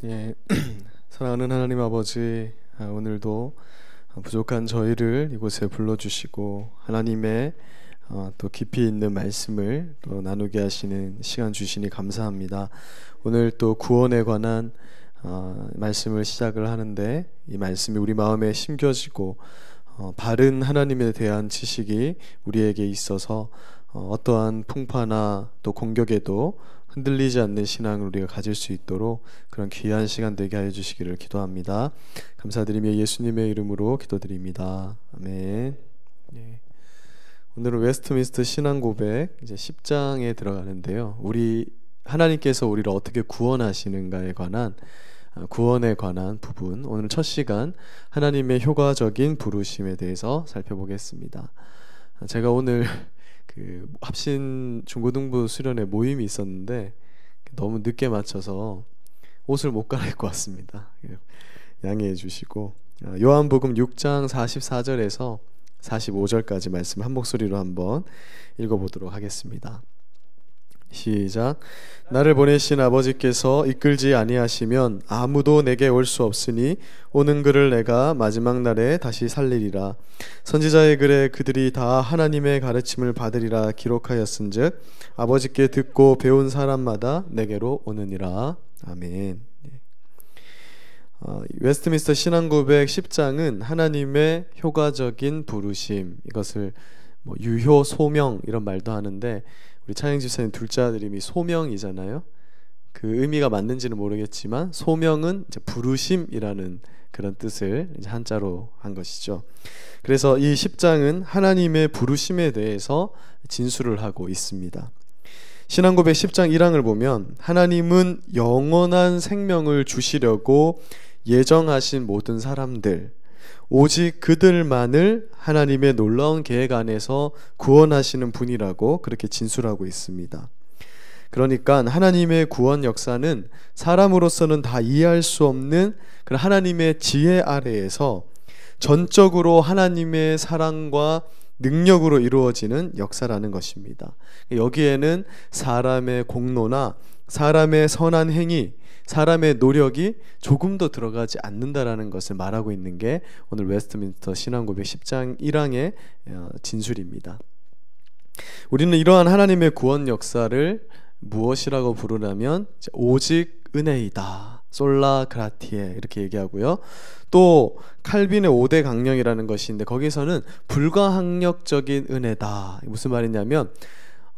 예, 사랑하는 하나님 아버지, 오늘도 부족한 저희를 이곳에 불러주시고 하나님의 또 깊이 있는 말씀을 또 나누게 하시는 시간 주시니 감사합니다. 오늘 또 구원에 관한 말씀을 시작을 하는데, 이 말씀이 우리 마음에 심겨지고 바른 하나님에 대한 지식이 우리에게 있어서 어떠한 풍파나 또 공격에도 흔들리지 않는 신앙을 우리가 가질 수 있도록 그런 귀한 시간 되게 하여 주시기를 기도합니다. 감사드리며 예수님의 이름으로 기도드립니다. 아멘. 네. 오늘은 웨스트민스터 신앙고백 이제 10장에 들어가는데요. 하나님께서 우리를 어떻게 구원하시는가에 관한 구원에 관한 부분, 오늘 첫 시간 하나님의 효과적인 부르심에 대해서 살펴보겠습니다. 제가 오늘 합신 중고등부 수련회 모임이 있었는데 너무 늦게 맞춰서 옷을 못 갈아입고 왔습니다. 양해해 주시고, 요한복음 6장 44절에서 45절까지 말씀 한 목소리로 한번 읽어보도록 하겠습니다. 시작. 나를 보내신 아버지께서 이끌지 아니하시면 아무도 내게 올 수 없으니 오는 그를 내가 마지막 날에 다시 살리리라. 선지자의 글에 그들이 다 하나님의 가르침을 받으리라 기록하였은즉 아버지께 듣고 배운 사람마다 내게로 오느니라. 아멘. 웨스트민스터 신앙고백 10장은 하나님의 효과적인 부르심, 이것을 유효, 소명 이런 말도 하는데, 우리 차영 집사님 둘째 아들 이름이 소명이잖아요. 그 의미가 맞는지는 모르겠지만 소명은 이제 부르심이라는 그런 뜻을 이제 한자로 한 것이죠. 그래서 이 10장은 하나님의 부르심에 대해서 진술을 하고 있습니다. 신앙고백 10장 1항을 보면 하나님은 영원한 생명을 주시려고 예정하신 모든 사람들, 오직 그들만을 하나님의 놀라운 계획 안에서 구원하시는 분이라고 그렇게 진술하고 있습니다. 그러니까 하나님의 구원 역사는 사람으로서는 다 이해할 수 없는 그런 하나님의 지혜 아래에서 전적으로 하나님의 사랑과 능력으로 이루어지는 역사라는 것입니다. 여기에는 사람의 공로나 사람의 선한 행위, 사람의 노력이 조금도 들어가지 않는다라는 것을 말하고 있는 게 오늘 웨스트민스터 신앙고백 10장 1항의 진술입니다. 우리는 이러한 하나님의 구원 역사를 무엇이라고 부르냐면 오직 은혜이다, 솔라 그라티에, 이렇게 얘기하고요. 또 칼빈의 5대 강령이라는 것인데 거기서는 불가항력적인 은혜다. 무슨 말이냐면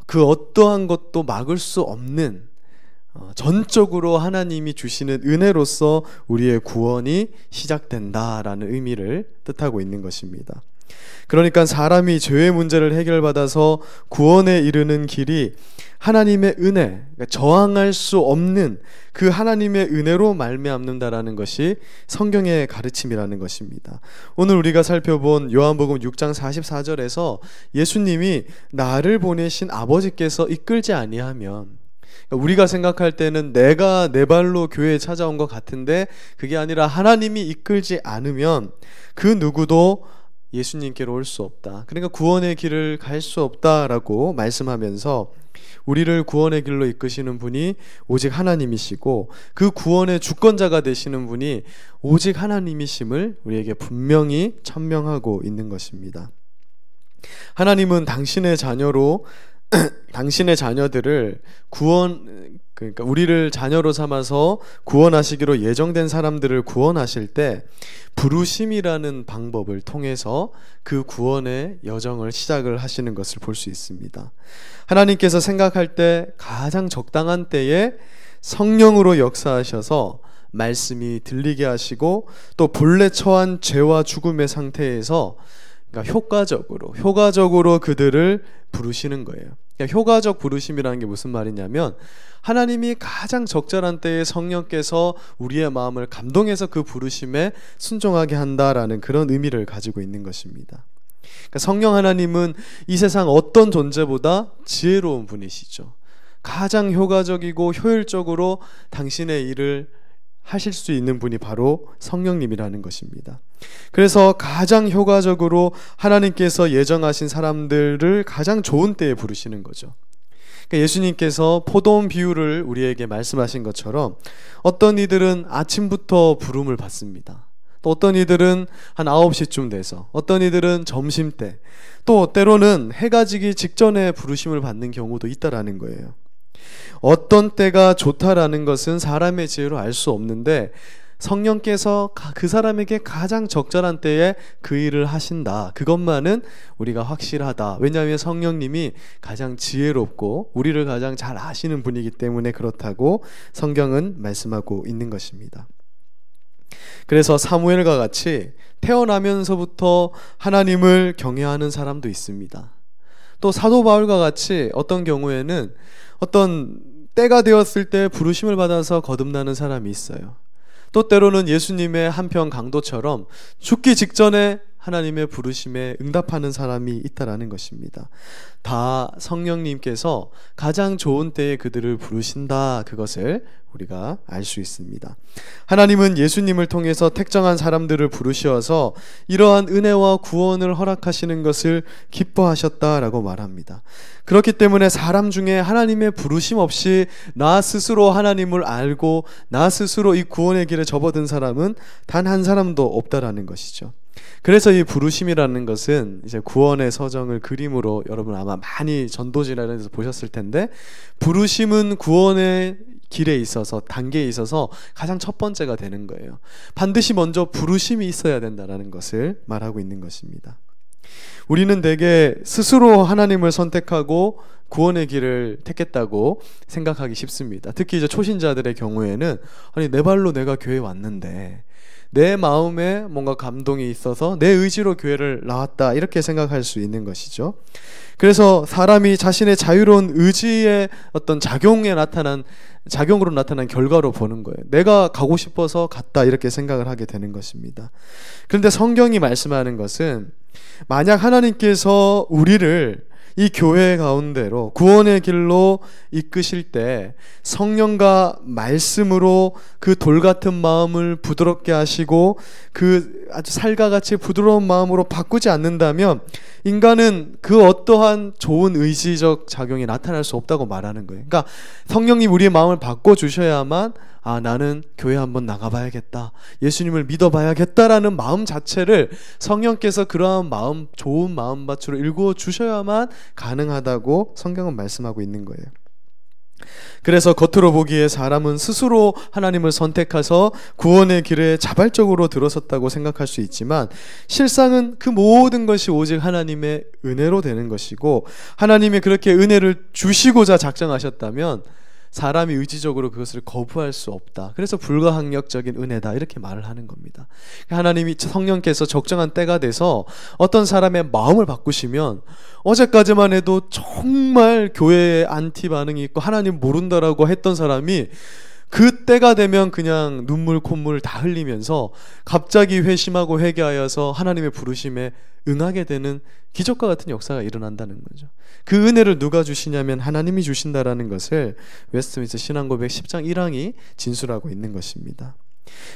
그 어떠한 것도 막을 수 없는, 전적으로 하나님이 주시는 은혜로서 우리의 구원이 시작된다라는 의미를 뜻하고 있는 것입니다. 그러니까 사람이 죄의 문제를 해결받아서 구원에 이르는 길이 하나님의 은혜, 그러니까 저항할 수 없는 그 하나님의 은혜로 말미암는다라는 것이 성경의 가르침이라는 것입니다. 오늘 우리가 살펴본 요한복음 6장 44절에서 예수님이 나를 보내신 아버지께서 이끌지 아니하면, 우리가 생각할 때는 내가 내 발로 교회에 찾아온 것 같은데 그게 아니라 하나님이 이끌지 않으면 그 누구도 예수님께로 올 수 없다. 그러니까 구원의 길을 갈 수 없다라고 말씀하면서 우리를 구원의 길로 이끄시는 분이 오직 하나님이시고 그 구원의 주권자가 되시는 분이 오직 하나님이심을 우리에게 분명히 천명하고 있는 것입니다. 하나님은 당신의 자녀로 당신의 자녀들을 그러니까 우리를 자녀로 삼아서 구원하시기로 예정된 사람들을 구원하실 때 부르심이라는 방법을 통해서 그 구원의 여정을 시작을 하시는 것을 볼 수 있습니다. 하나님께서 생각할 때 가장 적당한 때에 성령으로 역사하셔서 말씀이 들리게 하시고 또 본래 처한 죄와 죽음의 상태에서 그러니까 효과적으로 그들을 부르시는 거예요. 그러니까 효과적 부르심이라는 게 무슨 말이냐면 하나님이 가장 적절한 때에 성령께서 우리의 마음을 감동해서 그 부르심에 순종하게 한다라는 그런 의미를 가지고 있는 것입니다. 그러니까 성령 하나님은 이 세상 어떤 존재보다 지혜로운 분이시죠. 가장 효과적이고 효율적으로 당신의 일을 하실 수 있는 분이 바로 성령님이라는 것입니다. 그래서 가장 효과적으로 하나님께서 예정하신 사람들을 가장 좋은 때에 부르시는 거죠. 그러니까 예수님께서 포도원 비유를 우리에게 말씀하신 것처럼 어떤 이들은 아침부터 부름을 받습니다. 또 어떤 이들은 한 9시쯤 돼서, 어떤 이들은 점심때, 또 때로는 해가 지기 직전에 부르심을 받는 경우도 있다라는 거예요. 어떤 때가 좋다라는 것은 사람의 지혜로 알 수 없는데 성령께서 그 사람에게 가장 적절한 때에 그 일을 하신다, 그것만은 우리가 확실하다. 왜냐하면 성령님이 가장 지혜롭고 우리를 가장 잘 아시는 분이기 때문에 그렇다고 성경은 말씀하고 있는 것입니다. 그래서 사무엘과 같이 태어나면서부터 하나님을 경외하는 사람도 있습니다. 또 사도 바울과 같이 어떤 경우에는 어떤 때가 되었을 때 부르심을 받아서 거듭나는 사람이 있어요. 또 때로는 예수님의 한편 강도처럼 죽기 직전에 하나님의 부르심에 응답하는 사람이 있다라는 것입니다. 다 성령님께서 가장 좋은 때에 그들을 부르신다, 그것을 우리가 알 수 있습니다. 하나님은 예수님을 통해서 택정한 사람들을 부르셔서 이러한 은혜와 구원을 허락하시는 것을 기뻐하셨다라고 말합니다. 그렇기 때문에 사람 중에 하나님의 부르심 없이 나 스스로 하나님을 알고 나 스스로 이 구원의 길에 접어든 사람은 단 한 사람도 없다라는 것이죠. 그래서 이 부르심이라는 것은 이제 구원의 서정을 그림으로 여러분 아마 많이 전도지나 이런 데서 보셨을 텐데, 부르심은 구원의 길에 있어서, 단계에 있어서 가장 첫 번째가 되는 거예요. 반드시 먼저 부르심이 있어야 된다는 것을 말하고 있는 것입니다. 우리는 대개 스스로 하나님을 선택하고 구원의 길을 택했다고 생각하기 쉽습니다. 특히 이제 초신자들의 경우에는 아니 내 발로 내가 교회 왔는데 내 마음에 뭔가 감동이 있어서 내 의지로 교회를 나왔다, 이렇게 생각할 수 있는 것이죠. 그래서 사람이 자신의 자유로운 의지의 어떤 작용으로 나타난 결과로 보는 거예요. 내가 가고 싶어서 갔다, 이렇게 생각을 하게 되는 것입니다. 그런데 성경이 말씀하는 것은 만약 하나님께서 우리를 이 교회 가운데로 구원의 길로 이끄실 때 성령과 말씀으로 그 돌같은 마음을 부드럽게 하시고 그 아주 살과같이 부드러운 마음으로 바꾸지 않는다면 인간은 그 어떠한 좋은 의지적 작용이 나타날 수 없다고 말하는 거예요. 그러니까 성령님 우리의 마음을 바꿔주셔야만 나는 교회 한번 나가봐야겠다, 예수님을 믿어봐야겠다라는 마음 자체를 성령께서 그러한 마음, 좋은 마음밭으로 일구어 주셔야만 가능하다고 성경은 말씀하고 있는 거예요. 그래서 겉으로 보기에 사람은 스스로 하나님을 선택해서 구원의 길에 자발적으로 들어섰다고 생각할 수 있지만 실상은 그 모든 것이 오직 하나님의 은혜로 되는 것이고, 하나님이 그렇게 은혜를 주시고자 작정하셨다면 사람이 의지적으로 그것을 거부할 수 없다. 그래서 불가항력적인 은혜다, 이렇게 말을 하는 겁니다. 하나님이, 성령께서 적정한 때가 돼서 어떤 사람의 마음을 바꾸시면 어제까지만 해도 정말 교회에 안티 반응이 있고 하나님 모른다라고 했던 사람이 그 때가 되면 그냥 눈물 콧물 다 흘리면서 갑자기 회심하고 회개하여서 하나님의 부르심에 응하게 되는 기적과 같은 역사가 일어난다는 거죠. 그 은혜를 누가 주시냐면 하나님이 주신다라는 것을 웨스트민스터 신앙고백 10장 1항이 진술하고 있는 것입니다.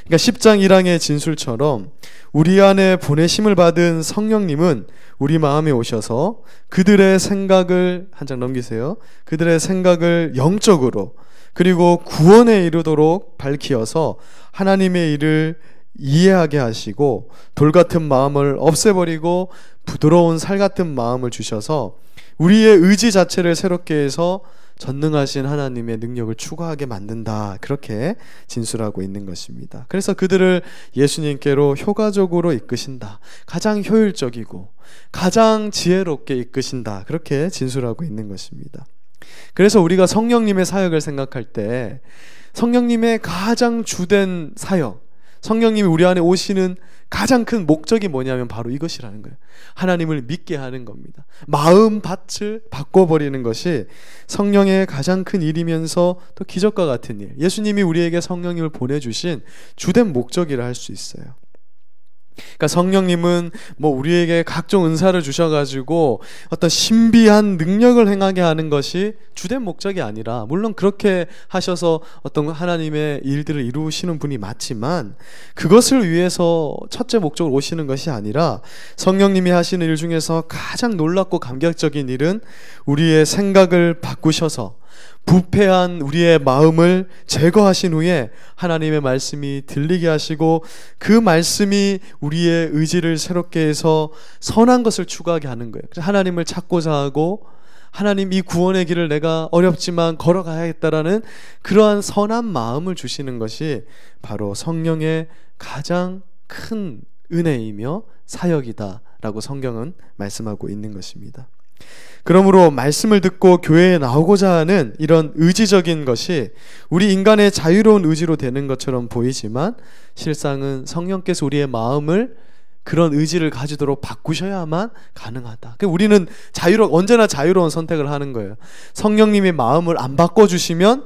그러니까 10장 1항의 진술처럼 우리 안에 보내심을 받은 성령님은 우리 마음에 오셔서 그들의 생각을, 한 장 넘기세요, 그들의 생각을 영적으로 그리고 구원에 이르도록 밝히어서 하나님의 일을 이해하게 하시고 돌같은 마음을 없애버리고 부드러운 살같은 마음을 주셔서 우리의 의지 자체를 새롭게 해서 전능하신 하나님의 능력을 추구하게 만든다, 그렇게 진술하고 있는 것입니다. 그래서 그들을 예수님께로 효과적으로 이끄신다, 가장 효율적이고 가장 지혜롭게 이끄신다, 그렇게 진술하고 있는 것입니다. 그래서 우리가 성령님의 사역을 생각할 때 성령님의 가장 주된 사역, 성령님이 우리 안에 오시는 가장 큰 목적이 뭐냐면 바로 이것이라는 거예요. 하나님을 믿게 하는 겁니다. 마음밭을 바꿔버리는 것이 성령의 가장 큰 일이면서 또 기적과 같은 일, 예수님이 우리에게 성령님을 보내주신 주된 목적이라 할 수 있어요. 그러니까 성령님은 뭐 우리에게 각종 은사를 주셔가지고 어떤 신비한 능력을 행하게 하는 것이 주된 목적이 아니라, 물론 그렇게 하셔서 어떤 하나님의 일들을 이루시는 분이 맞지만 그것을 위해서 첫째 목적으로 오시는 것이 아니라, 성령님이 하시는 일 중에서 가장 놀랍고 감격적인 일은 우리의 생각을 바꾸셔서 부패한 우리의 마음을 제거하신 후에 하나님의 말씀이 들리게 하시고, 그 말씀이 우리의 의지를 새롭게 해서 선한 것을 추구하게 하는 거예요. 그래서 하나님을 찾고자 하고, 하나님 이 구원의 길을 내가 어렵지만 걸어가야겠다라는 그러한 선한 마음을 주시는 것이 바로 성령의 가장 큰 은혜이며 사역이다라고 성경은 말씀하고 있는 것입니다. 그러므로 말씀을 듣고 교회에 나오고자 하는 이런 의지적인 것이 우리 인간의 자유로운 의지로 되는 것처럼 보이지만, 실상은 성령께서 우리의 마음을 그런 의지를 가지도록 바꾸셔야만 가능하다. 그러니까 우리는 언제나 자유로운 선택을 하는 거예요. 성령님이 마음을 안 바꿔주시면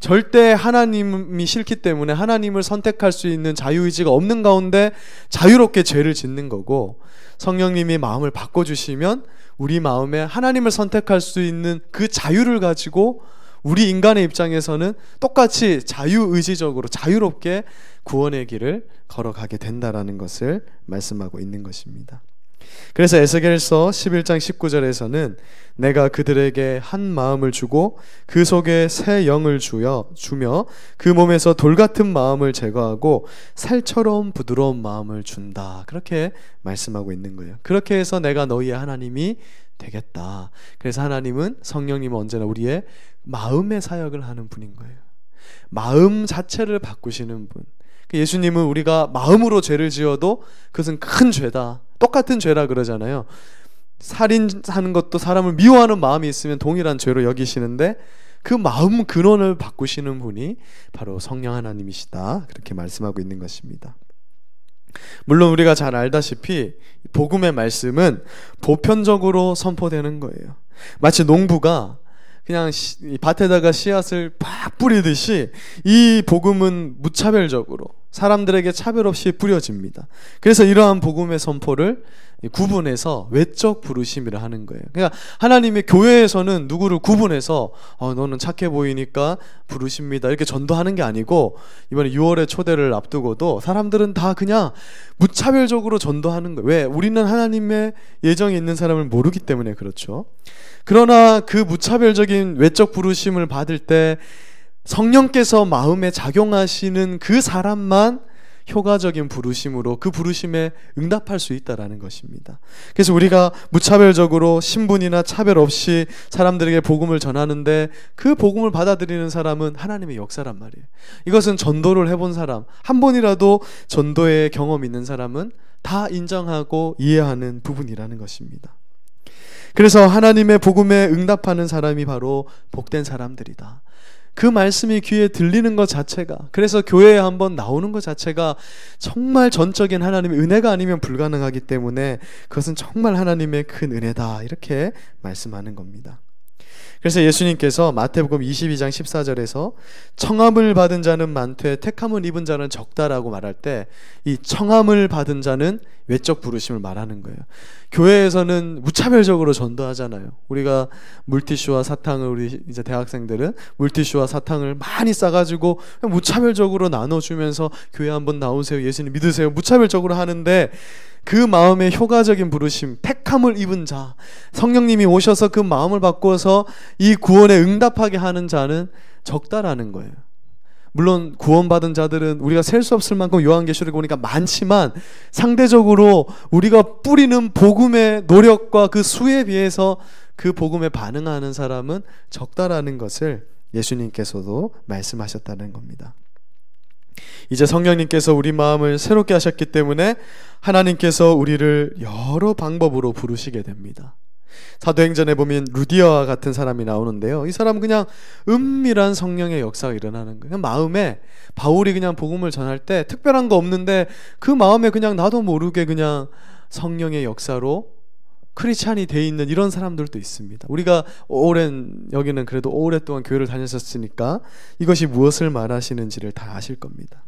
절대 하나님이 싫기 때문에 하나님을 선택할 수 있는 자유의지가 없는 가운데 자유롭게 죄를 짓는 거고, 성령님이 마음을 바꿔주시면 우리 마음에 하나님을 선택할 수 있는 그 자유를 가지고 우리 인간의 입장에서는 똑같이 자유의지적으로 자유롭게 구원의 길을 걸어가게 된다라는 것을 말씀하고 있는 것입니다. 그래서 에스겔서 11장 19절에서는 내가 그들에게 한 마음을 주고 그 속에 새 영을 주며 그 몸에서 돌같은 마음을 제거하고 살처럼 부드러운 마음을 준다, 그렇게 말씀하고 있는 거예요. 그렇게 해서 내가 너희의 하나님이 되겠다. 그래서 하나님은, 성령님은 언제나 우리의 마음의 사역을 하는 분인 거예요. 마음 자체를 바꾸시는 분. 예수님은 우리가 마음으로 죄를 지어도 그것은 큰 죄다, 똑같은 죄라 그러잖아요. 살인하는 것도 사람을 미워하는 마음이 있으면 동일한 죄로 여기시는데, 그 마음 근원을 바꾸시는 분이 바로 성령 하나님이시다, 그렇게 말씀하고 있는 것입니다. 물론 우리가 잘 알다시피 복음의 말씀은 보편적으로 선포되는 거예요. 마치 농부가 그냥 밭에다가 씨앗을 팍 뿌리듯이 이 복음은 무차별적으로 사람들에게 차별 없이 뿌려집니다. 그래서 이러한 복음의 선포를 구분해서 외적 부르심이라 하는 거예요. 그러니까 하나님의 교회에서는 누구를 구분해서 너는 착해 보이니까 부르십니다, 이렇게 전도하는 게 아니고, 이번에 6월의 초대를 앞두고도 사람들은 다 그냥 무차별적으로 전도하는 거예요. 왜? 우리는 하나님의 예정이 있는 사람을 모르기 때문에 그렇죠. 그러나 그 무차별적인 외적 부르심을 받을 때 성령께서 마음에 작용하시는 그 사람만 효과적인 부르심으로 그 부르심에 응답할 수 있다라는 것입니다. 그래서 우리가 무차별적으로 신분이나 차별 없이 사람들에게 복음을 전하는데 그 복음을 받아들이는 사람은 하나님의 역사란 말이에요. 이것은 전도를 해본 사람, 한 번이라도 전도의 경험 있는 사람은 다 인정하고 이해하는 부분이라는 것입니다. 그래서 하나님의 복음에 응답하는 사람이 바로 복된 사람들이다. 그 말씀이 귀에 들리는 것 자체가, 그래서 교회에 한번 나오는 것 자체가 정말 전적인 하나님의 은혜가 아니면 불가능하기 때문에 그것은 정말 하나님의 큰 은혜다, 이렇게 말씀하는 겁니다. 그래서 예수님께서 마태복음 22장 14절에서 청함을 받은 자는 많되 택함을 입은 자는 적다라고 말할 때, 이 청함을 받은 자는 외적 부르심을 말하는 거예요. 교회에서는 무차별적으로 전도하잖아요. 우리가 물티슈와 사탕을, 우리 이제 대학생들은 물티슈와 사탕을 많이 싸가지고 무차별적으로 나눠주면서 교회 한번 나오세요, 예수님 믿으세요, 무차별적으로 하는데, 그 마음의 효과적인 부르심, 택함을 입은 자, 성령님이 오셔서 그 마음을 바꿔서 이 구원에 응답하게 하는 자는 적다라는 거예요. 물론 구원받은 자들은 우리가 셀 수 없을 만큼 요한계시록에 보니까 많지만, 상대적으로 우리가 뿌리는 복음의 노력과 그 수에 비해서 그 복음에 반응하는 사람은 적다라는 것을 예수님께서도 말씀하셨다는 겁니다. 이제 성령님께서 우리 마음을 새롭게 하셨기 때문에 하나님께서 우리를 여러 방법으로 부르시게 됩니다. 사도행전에 보면 루디아와 같은 사람이 나오는데요, 이 사람은 그냥 은밀한 성령의 역사가 일어나는 거예요. 그냥 마음에, 바울이 그냥 복음을 전할 때 특별한 거 없는데 그 마음에 그냥 나도 모르게 그냥 성령의 역사로 크리스찬이 돼 있는 이런 사람들도 있습니다. 우리가 여기는 그래도 오랫동안 교회를 다녔었으니까 이것이 무엇을 말하시는지를 다 아실 겁니다.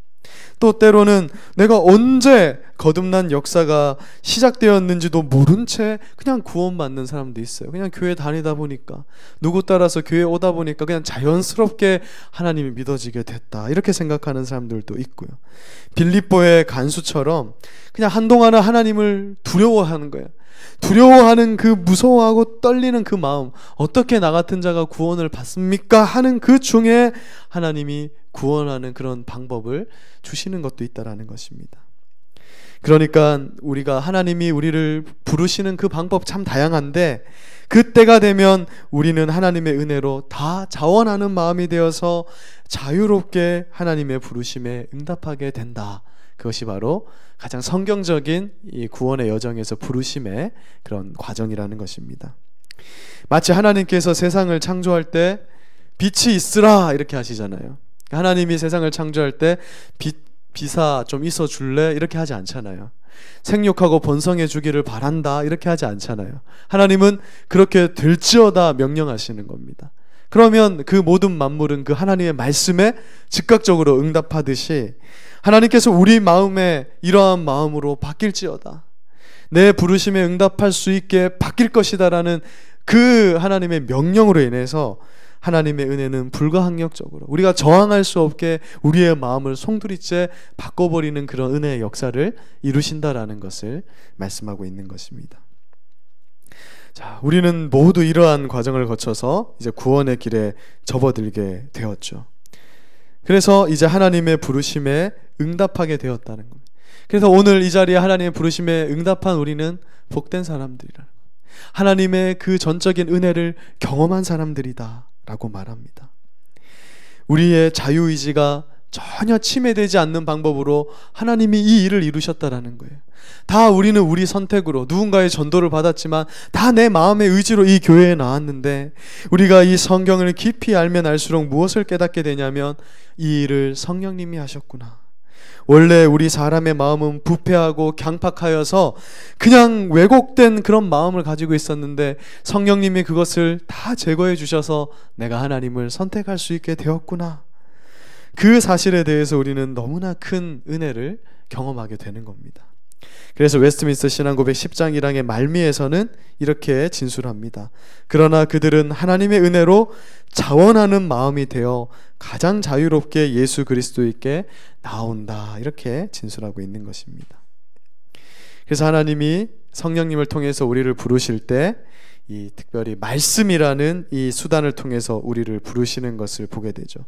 또 때로는 내가 언제 거듭난 역사가 시작되었는지도 모른 채 그냥 구원받는 사람도 있어요. 그냥 교회 다니다 보니까, 누구 따라서 교회 오다 보니까 그냥 자연스럽게 하나님이 믿어지게 됐다, 이렇게 생각하는 사람들도 있고요. 빌립보의 간수처럼 그냥 한동안은 하나님을 두려워하는 거예요. 두려워하는 그 무서워하고 떨리는 그 마음, 어떻게 나 같은 자가 구원을 받습니까? 하는 그 중에 하나님이 구원하는 그런 방법을 주시는 것도 있다라는 것입니다. 그러니까 우리가 하나님이 우리를 부르시는 그 방법 참 다양한데, 그때가 되면 우리는 하나님의 은혜로 다 자원하는 마음이 되어서 자유롭게 하나님의 부르심에 응답하게 된다. 그것이 바로 가장 성경적인 이 구원의 여정에서 부르심의 그런 과정이라는 것입니다. 마치 하나님께서 세상을 창조할 때 빛이 있으라 이렇게 하시잖아요. 하나님이 세상을 창조할 때 비사 좀 있어 줄래? 이렇게 하지 않잖아요. 생육하고 번성해 주기를 바란다 이렇게 하지 않잖아요. 하나님은 그렇게 될지어다 명령하시는 겁니다. 그러면 그 모든 만물은 그 하나님의 말씀에 즉각적으로 응답하듯이 하나님께서 우리 마음에 이러한 마음으로 바뀔지어다, 내 부르심에 응답할 수 있게 바뀔 것이다 라는 그 하나님의 명령으로 인해서 하나님의 은혜는 불가항력적으로 우리가 저항할 수 없게 우리의 마음을 송두리째 바꿔버리는 그런 은혜의 역사를 이루신다라는 것을 말씀하고 있는 것입니다. 자, 우리는 모두 이러한 과정을 거쳐서 이제 구원의 길에 접어들게 되었죠. 그래서 이제 하나님의 부르심에 응답하게 되었다는 겁니다. 그래서 오늘 이 자리에 하나님의 부르심에 응답한 우리는 복된 사람들이라는 거예요. 하나님의 그 전적인 은혜를 경험한 사람들이다 라고 말합니다. 우리의 자유의지가 전혀 침해되지 않는 방법으로 하나님이 이 일을 이루셨다라는 거예요. 다 우리는 우리 선택으로 누군가의 전도를 받았지만 다 내 마음의 의지로 이 교회에 나왔는데, 우리가 이 성경을 깊이 알면 알수록 무엇을 깨닫게 되냐면 이 일을 성령님이 하셨구나. 원래 우리 사람의 마음은 부패하고 강팍하여서 그냥 왜곡된 그런 마음을 가지고 있었는데 성령님이 그것을 다 제거해 주셔서 내가 하나님을 선택할 수 있게 되었구나. 그 사실에 대해서 우리는 너무나 큰 은혜를 경험하게 되는 겁니다. 그래서 웨스트민스터 신앙고백 10장 1항의 말미에서는 이렇게 진술합니다. 그러나 그들은 하나님의 은혜로 자원하는 마음이 되어 가장 자유롭게 예수 그리스도께 나온다, 이렇게 진술하고 있는 것입니다. 그래서 하나님이 성령님을 통해서 우리를 부르실 때 이 특별히 말씀이라는 이 수단을 통해서 우리를 부르시는 것을 보게 되죠.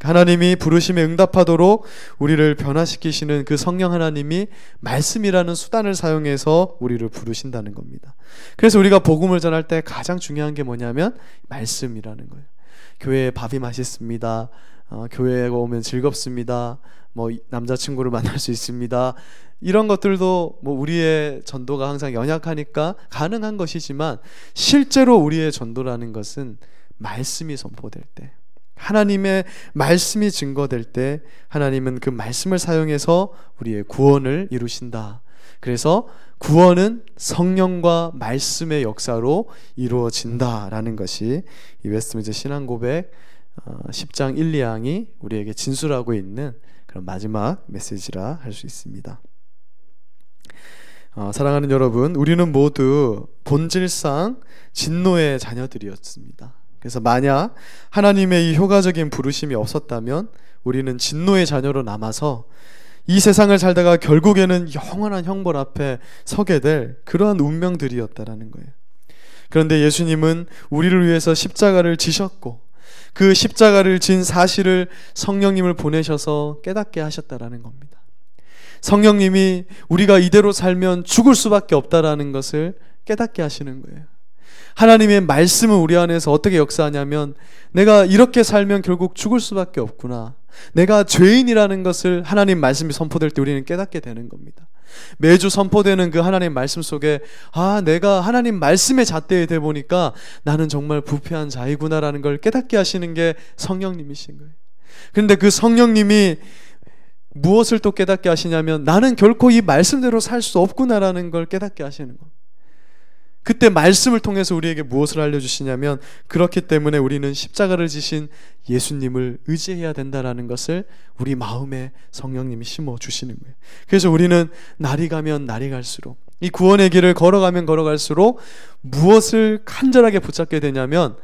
하나님이 부르심에 응답하도록 우리를 변화시키시는 그 성령 하나님이 말씀이라는 수단을 사용해서 우리를 부르신다는 겁니다. 그래서 우리가 복음을 전할 때 가장 중요한 게 뭐냐면 말씀이라는 거예요. 교회에 밥이 맛있습니다. 교회에 오면 즐겁습니다. 뭐 남자친구를 만날 수 있습니다. 이런 것들도 뭐 우리의 전도가 항상 연약하니까 가능한 것이지만, 실제로 우리의 전도라는 것은 말씀이 선포될 때, 하나님의 말씀이 증거될 때 하나님은 그 말씀을 사용해서 우리의 구원을 이루신다. 그래서 구원은 성령과 말씀의 역사로 이루어진다라는 것이 이 웨스트민스터 신앙고백 10장 1, 2항이 우리에게 진술하고 있는 그런 마지막 메시지라 할 수 있습니다. 사랑하는 여러분, 우리는 모두 본질상 진노의 자녀들이었습니다. 그래서 만약 하나님의 이 효과적인 부르심이 없었다면 우리는 진노의 자녀로 남아서 이 세상을 살다가 결국에는 영원한 형벌 앞에 서게 될 그러한 운명들이었다라는 거예요. 그런데 예수님은 우리를 위해서 십자가를 지셨고 그 십자가를 진 사실을 성령님을 보내셔서 깨닫게 하셨다라는 겁니다. 성령님이 우리가 이대로 살면 죽을 수밖에 없다라는 것을 깨닫게 하시는 거예요. 하나님의 말씀은 우리 안에서 어떻게 역사하냐면, 내가 이렇게 살면 결국 죽을 수밖에 없구나, 내가 죄인이라는 것을 하나님 말씀이 선포될 때 우리는 깨닫게 되는 겁니다. 매주 선포되는 그 하나님 말씀 속에 내가 하나님 말씀의 잣대에 대 보니까 나는 정말 부패한 자이구나라는 걸 깨닫게 하시는 게 성령님이신 거예요. 그런데 그 성령님이 무엇을 또 깨닫게 하시냐면, 나는 결코 이 말씀대로 살 수 없구나라는 걸 깨닫게 하시는 겁니다. 그때 말씀을 통해서 우리에게 무엇을 알려주시냐면 그렇기 때문에 우리는 십자가를 지신 예수님을 의지해야 된다라는 것을 우리 마음에 성령님이 심어주시는 거예요. 그래서 우리는 날이 가면 날이 갈수록 이 구원의 길을 걸어가면 걸어갈수록 무엇을 간절하게 붙잡게 되냐면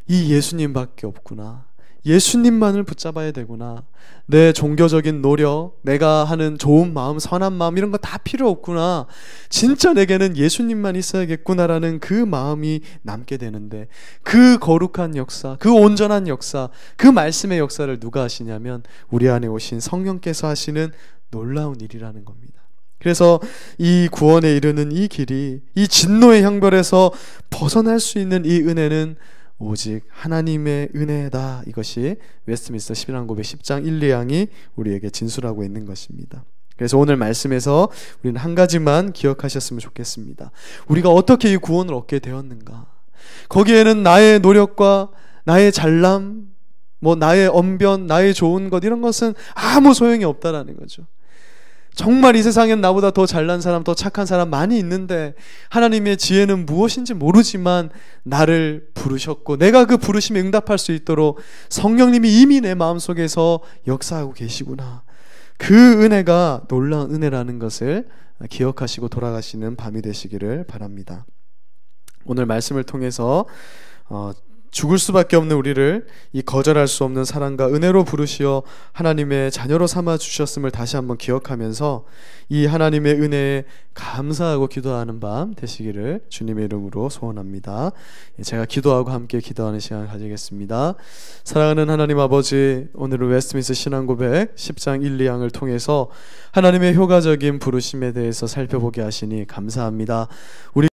이 예수님밖에 없구나. 예수님만을 붙잡아야 되구나. 내 종교적인 노력, 내가 하는 좋은 마음, 선한 마음 이런 거 다 필요 없구나. 진짜 내게는 예수님만 있어야겠구나라는 그 마음이 남게 되는데 그 거룩한 역사, 그 온전한 역사, 그 말씀의 역사를 누가 하시냐면 우리 안에 오신 성령께서 하시는 놀라운 일이라는 겁니다. 그래서 이 구원에 이르는 이 길이, 이 진노의 형벌에서 벗어날 수 있는 이 은혜는 오직 하나님의 은혜다. 이것이 웨스트민스터 신앙고백 10장 1, 2항이 우리에게 진술하고 있는 것입니다. 그래서 오늘 말씀에서 우리는 한 가지만 기억하셨으면 좋겠습니다. 우리가 어떻게 이 구원을 얻게 되었는가? 거기에는 나의 노력과 나의 잘남, 나의 언변, 나의 좋은 것 이런 것은 아무 소용이 없다라는 거죠. 정말 이 세상엔 나보다 더 잘난 사람, 더 착한 사람 많이 있는데 하나님의 지혜는 무엇인지 모르지만 나를 부르셨고 내가 그 부르심에 응답할 수 있도록 성령님이 이미 내 마음속에서 역사하고 계시구나. 그 은혜가 놀라운 은혜라는 것을 기억하시고 돌아가시는 밤이 되시기를 바랍니다. 오늘 말씀을 통해서 죽을 수밖에 없는 우리를 이 거절할 수 없는 사랑과 은혜로 부르시어 하나님의 자녀로 삼아 주셨음을 다시 한번 기억하면서 이 하나님의 은혜에 감사하고 기도하는 밤 되시기를 주님의 이름으로 소원합니다. 제가 기도하고 함께 기도하는 시간을 가지겠습니다. 사랑하는 하나님 아버지, 오늘은 웨스트민스터 신앙고백 10장 1, 2항을 통해서 하나님의 효과적인 부르심에 대해서 살펴보게 하시니 감사합니다. 우리